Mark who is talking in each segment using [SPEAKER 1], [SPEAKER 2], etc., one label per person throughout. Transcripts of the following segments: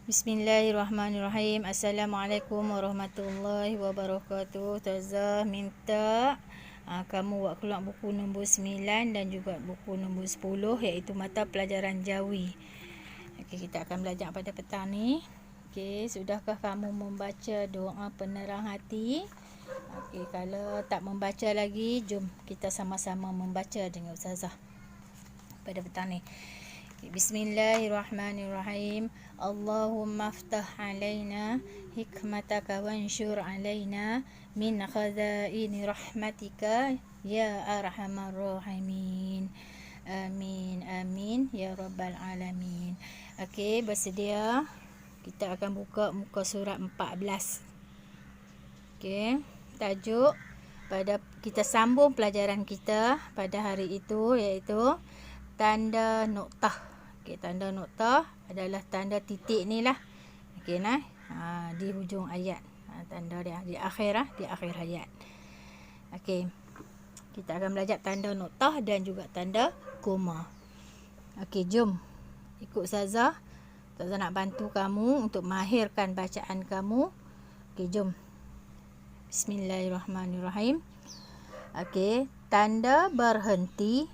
[SPEAKER 1] Bismillahirrahmanirrahim. Assalamualaikum warahmatullahi wabarakatuh. Ustazah minta kamu buat keluar buku nombor 9 dan juga buku nombor 10, iaitu mata pelajaran Jawi. Okey, kita akan belajar pada petang ni. Okey, sudahkah kamu membaca doa penerang hati? Okey, kalau tak membaca lagi, jom kita sama-sama membaca dengan Ustazah pada petang ni. Bismillahirrahmanirrahim. Allahumma aftah alaina hikmataka wanshur alaina min khazaini rahmatika ya arhamar rahimin. Amin amin ya rabbal alamin. Okey, bersedia? Kita akan buka muka surat 14. Okey, tajuk pada kita sambung pelajaran kita pada hari itu iaitu tanda noktah. Okey, tanda noktah adalah tanda titik ni lah. Okey nah. Di hujung ayat. Tanda dia di akhir di akhir ayat. Okey. Kita akan belajar tanda noktah dan juga tanda koma. Okey, jom ikut Ustazah. Ustazah nak bantu kamu untuk mahirkan bacaan kamu. Okey, jom. Bismillahirrahmanirrahim. Okey, tanda berhenti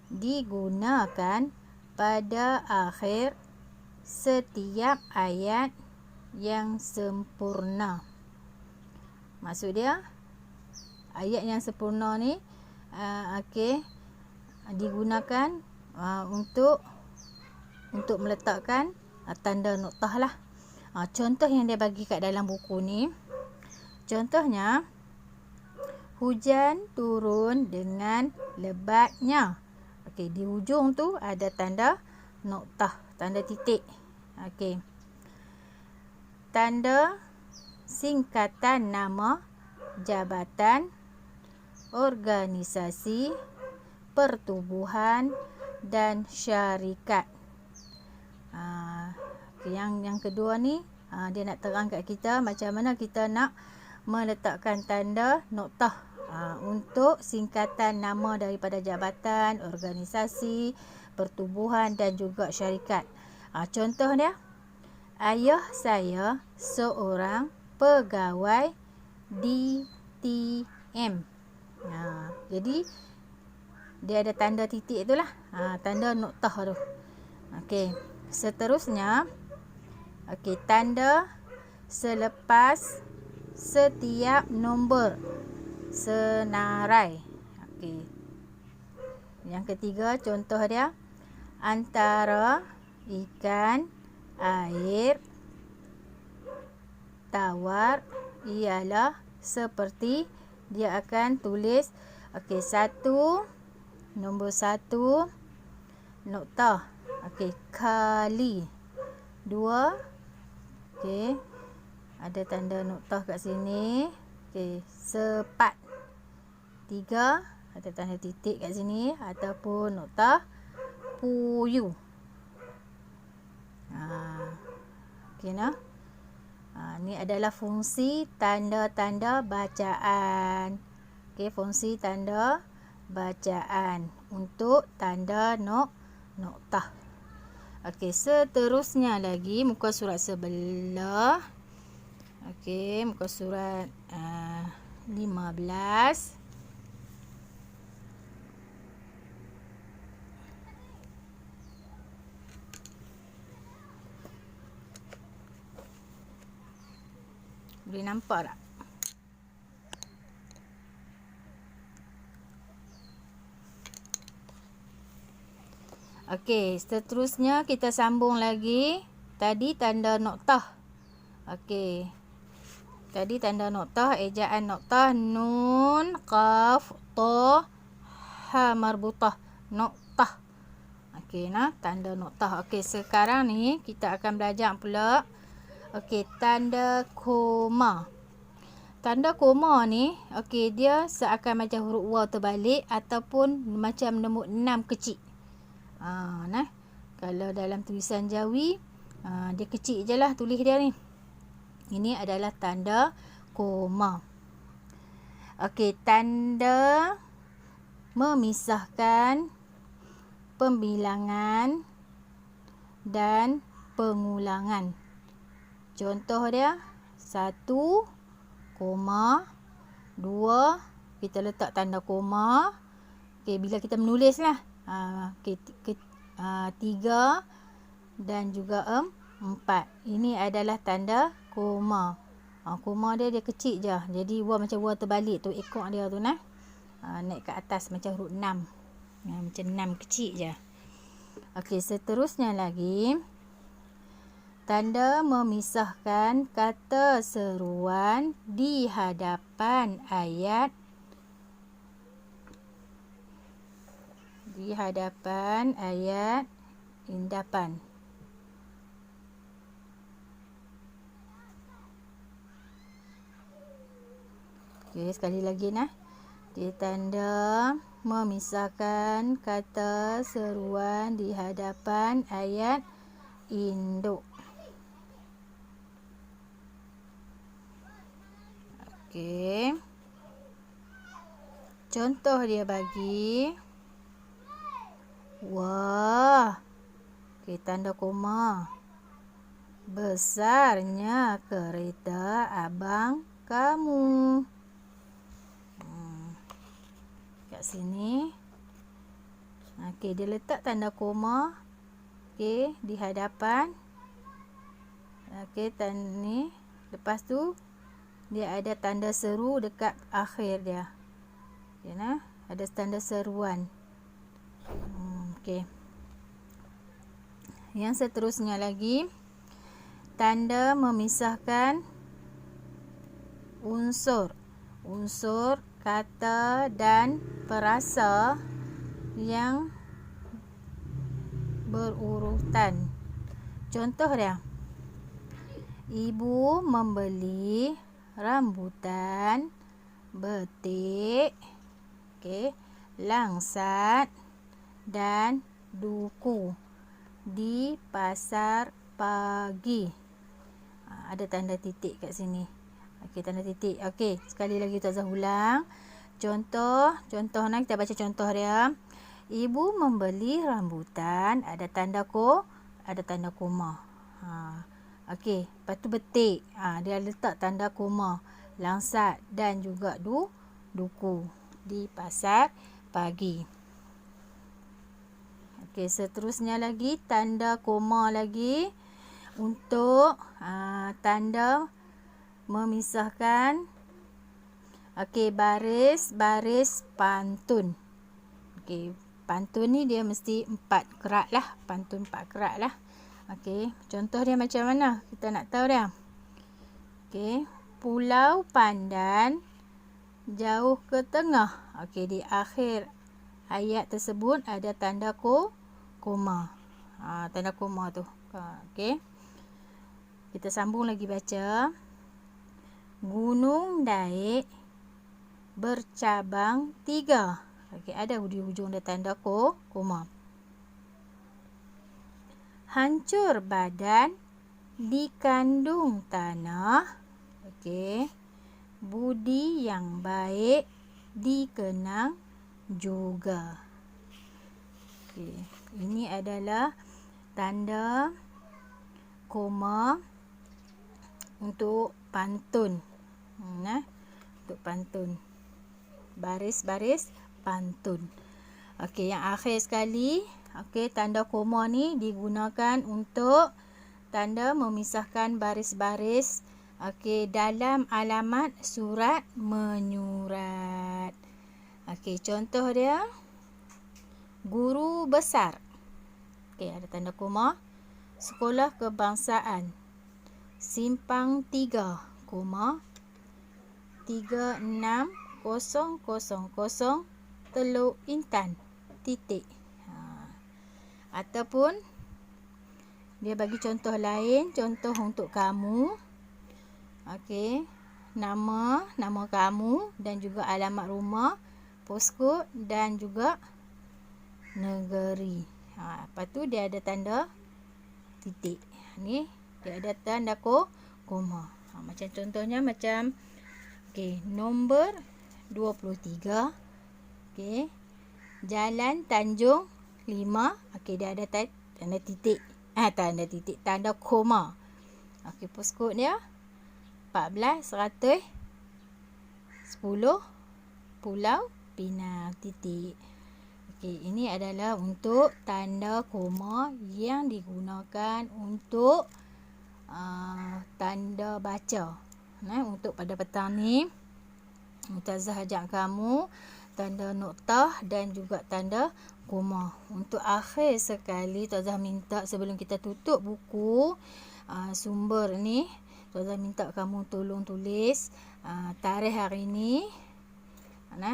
[SPEAKER 1] digunakan pada akhir setiap ayat yang sempurna. Maksud dia, ayat yang sempurna ni okey, digunakan untuk meletakkan tanda noktah lah. Contoh yang dia bagi kat dalam buku ni, contohnya hujan turun dengan lebatnya. Okey, di hujung tu ada tanda noktah, tanda titik. Okey. Tanda singkatan nama jabatan, organisasi, pertubuhan dan syarikat. Yang kedua ni dia nak terang kat kita macam mana kita nak meletakkan tanda noktah untuk singkatan nama daripada jabatan, organisasi, pertubuhan dan juga syarikat. Contoh dia, ayah saya seorang pegawai DTM. Jadi dia ada tanda titik itulah, tanda noktah tu. Okey, seterusnya tanda selepas setiap nombor senarai. Okey. Yang ketiga, contoh dia, antara ikan, air, tawar ialah seperti, dia akan tulis nombor 1 noktah. Okey, kali 2. Okey, ada tanda noktah kat sini. Okey, sepat 3, ada tanda titik kat sini ataupun noktah puyuh. Okey nah. Ni adalah fungsi tanda-tanda bacaan. Okey, fungsi tanda bacaan untuk tanda noktah. Okey, seterusnya lagi muka surat sebelah. Okey, muka surat 15. Boleh nampak tak? Okey, seterusnya kita sambung lagi. Tadi tanda noktah. Okey. Tadi tanda noktah, ejaan noktah nun, qaf, ta, ha marbutah, noktah. Okey nah, tanda noktah. Okey, sekarang ni kita akan belajar pula tanda koma. Tanda koma ni dia seakan macam huruf waw terbalik ataupun macam nombor 6 kecil. Nah, kalau dalam tulisan Jawi dia kecil je lah tulis dia ni. Ini adalah tanda koma. Okey, tanda memisahkan pembilangan dan pengulangan. Contoh dia 1, koma, 2, kita letak tanda koma. Okey, bila kita menulis lah. Okey, 3 dan juga 4. Ini adalah tanda koma. Koma dia kecil je. Jadi macam terbalik tu ekor dia tu nah. Naik ke atas macam huruf 6. Macam 6 kecil je. Okey, seterusnya lagi. Tanda memisahkan kata seruan di hadapan ayat. Di hadapan ayat endapan. Okey, sekali lagi nah. Dia tanda memisahkan kata seruan di hadapan ayat induk. Okey. Contoh dia bagi. Wah. Okey, tanda koma. Besarnya kereta abang kamu. Kat sini. Okey, dia letak tanda koma. Okey, di hadapan. Okey, tanda ni. Lepas tu dia ada tanda seru dekat akhir dia. Ya nah, ada tanda seruan. Okey. Yang seterusnya lagi, tanda memisahkan unsur kata dan perasa yang berurutan. Contoh dia. Ibu membeli rambutan, betik, okey, langsat dan duku di pasar pagi. Ada tanda titik kat sini. Okey, tanda titik. Okey, sekali lagi Ustazah ulang. Contoh nak kita baca contoh dia. Ibu membeli rambutan, ada tanda koma. Okey, lepas tu betik. Dia letak tanda koma. Langsat dan juga duku di pasar pagi. Okey, seterusnya lagi tanda koma lagi untuk tanda memisahkan. Okey, baris pantun. Okey, pantun ni dia mesti 4 kerat lah. Pantun 4 kerat lah. Okey, contoh dia macam mana? Kita nak tahu dia. Okey, Pulau Pandan jauh ke tengah. Okey, di akhir ayat tersebut ada tanda koma. Tanda koma tu. Okey. Kita sambung lagi baca. Gunung Daik bercabang 3. Okey, ada di hujung dia tanda koma. Hancur badan dikandung tanah. Okey. Budi yang baik dikenang juga. Okey, ini adalah tanda koma untuk pantun. Untuk pantun. Baris-baris pantun. Okey, yang akhir sekali, okey, tanda koma ni digunakan untuk tanda memisahkan baris-baris dalam alamat surat menyurat. Okey, contoh dia guru besar. Okey, ada tanda koma. Sekolah kebangsaan Simpang 3, 36,000 Teluk Intan, titik. Ataupun dia bagi contoh lain, contoh untuk kamu. Okey, nama kamu dan juga alamat rumah, poskod dan juga negeri. Lepas tu dia ada tanda titik. Ni dia ada tanda koma. Macam contohnya macam nombor 23. Okey. Jalan Tanjung 5. Okey, dia ada tanda titik. Tanda koma. Okey, postcode dia 14110 Pulau Pinang titik. Okey, ini adalah untuk tanda koma yang digunakan untuk tanda baca. Untuk pada petang ni, Ustazah ajak kamu tanda noktah dan juga tanda koma. Untuk akhir sekali, Ustazah minta sebelum kita tutup buku sumber ni, Ustazah minta kamu tolong tulis tarikh hari ni.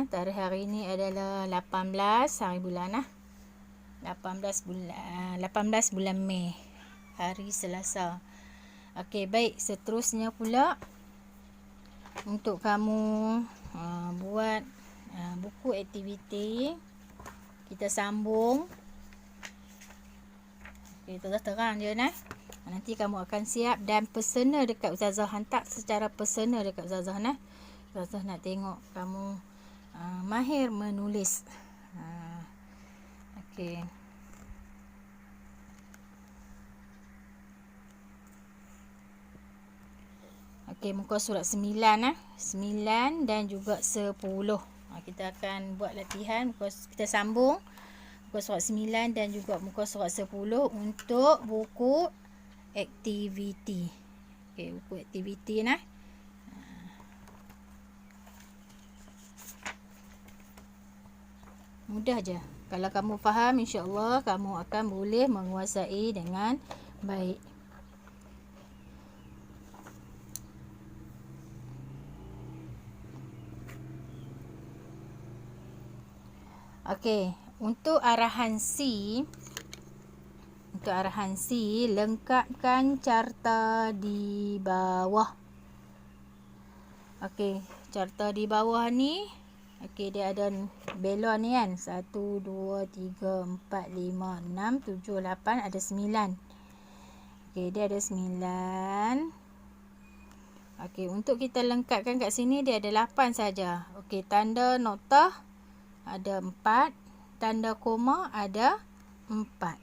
[SPEAKER 1] Tarikh hari ni adalah 18 hari bulan 18 bulan Mei, hari Selasa. Okey, baik, seterusnya pula untuk kamu buat buku aktiviti. Kita sambung. Okey, Ustazah terang je nanti kamu akan siap dan personal dekat Ustazah, hantar secara personal dekat Ustazah Ustazah nak tengok kamu mahir menulis. Okey. Okey, muka surat 9 9 dan juga 10. Kita akan buat latihan kita sambung muka surat 9 dan juga muka surat 10 untuk buku aktiviti. Okey, buku aktiviti mudah je. Kalau kamu faham, insya-Allah kamu akan boleh menguasai dengan baik. Okey, untuk arahan C, lengkapkan carta di bawah. Okey, carta di bawah ni, okey, dia ada belon ni 1 2 3 4 5 6 7 8, ada 9. Okey, dia ada 9. Okey, untuk kita lengkapkan kat sini dia ada 8 saja. Okey, tanda noktah ada 4, tanda koma ada 4.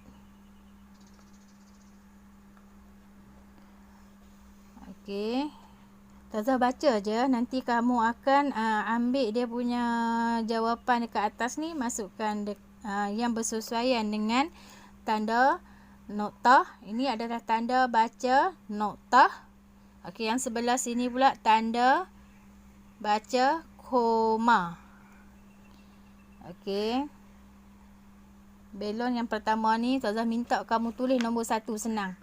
[SPEAKER 1] Okey, Ustazah baca je, nanti kamu akan ambil dia punya jawapan dekat atas ni, masukkan yang bersesuaian dengan tanda noktah. Ini adalah tanda baca noktah. Okey, yang sebelah sini pula tanda baca koma. Okey, belon yang pertama ni Ustazah minta kamu tulis nombor 1, senang.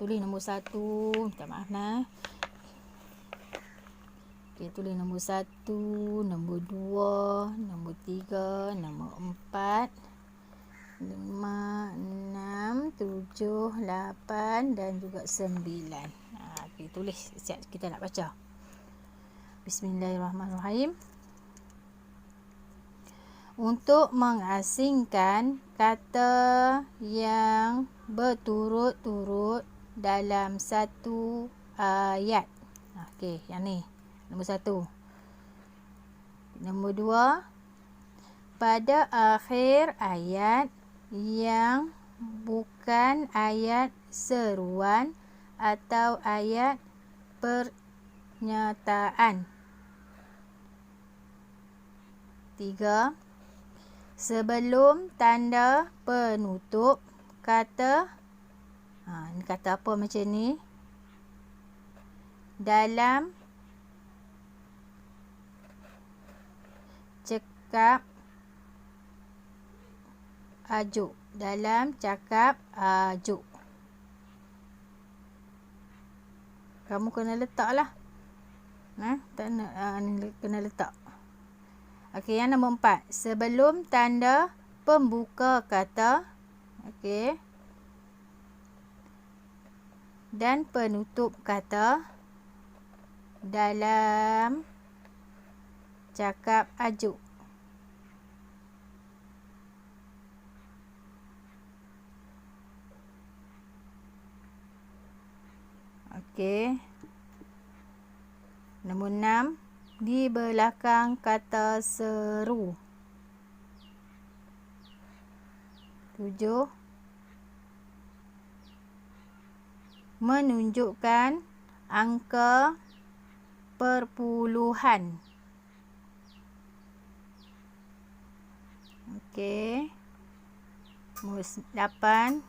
[SPEAKER 1] Tulis nombor 1, minta maaf Okey, tulis nombor 1, nombor 2, nombor 3, nombor 4, 5, 6, 7, 8 dan juga 9. Okey, tulis, siap kita nak baca. Bismillahirrahmanirrahim. Untuk mengasingkan kata yang berturut-turut dalam satu ayat. Okey, yang ni nombor 1. Nombor 2, pada akhir ayat yang bukan ayat seruan atau ayat pernyataan. 3, sebelum tanda penutup kata, ni kata apa macam ni, dalam cakap ajuk. Dalam cakap ajuk. Kamu kena letak lah. Tak nak, kena letak. Okey, yang nombor 4. Sebelum tanda pembuka kata. Okey. Dan penutup kata. Dalam cakap ajuk. Okey. Nombor 6. Di belakang kata seru. 7. menunjukkan angka perpuluhan. Okey. 8.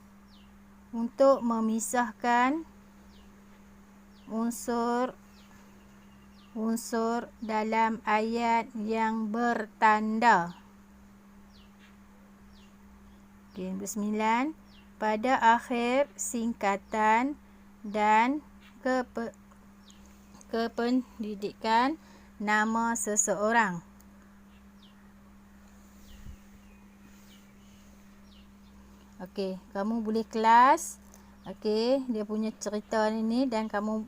[SPEAKER 1] Untuk memisahkan unsur dalam ayat yang bertanda. Okey, 9. Pada akhir singkatan dan kependidikan nama seseorang. Okey, kamu boleh kelas. Okey, dia punya cerita ni dan kamu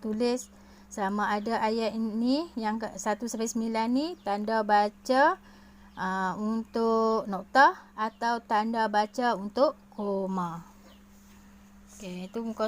[SPEAKER 1] tulis sama ada ayat ini yang 1 sampai 9 ni tanda baca untuk noktah atau tanda baca untuk koma. Okey, itu muka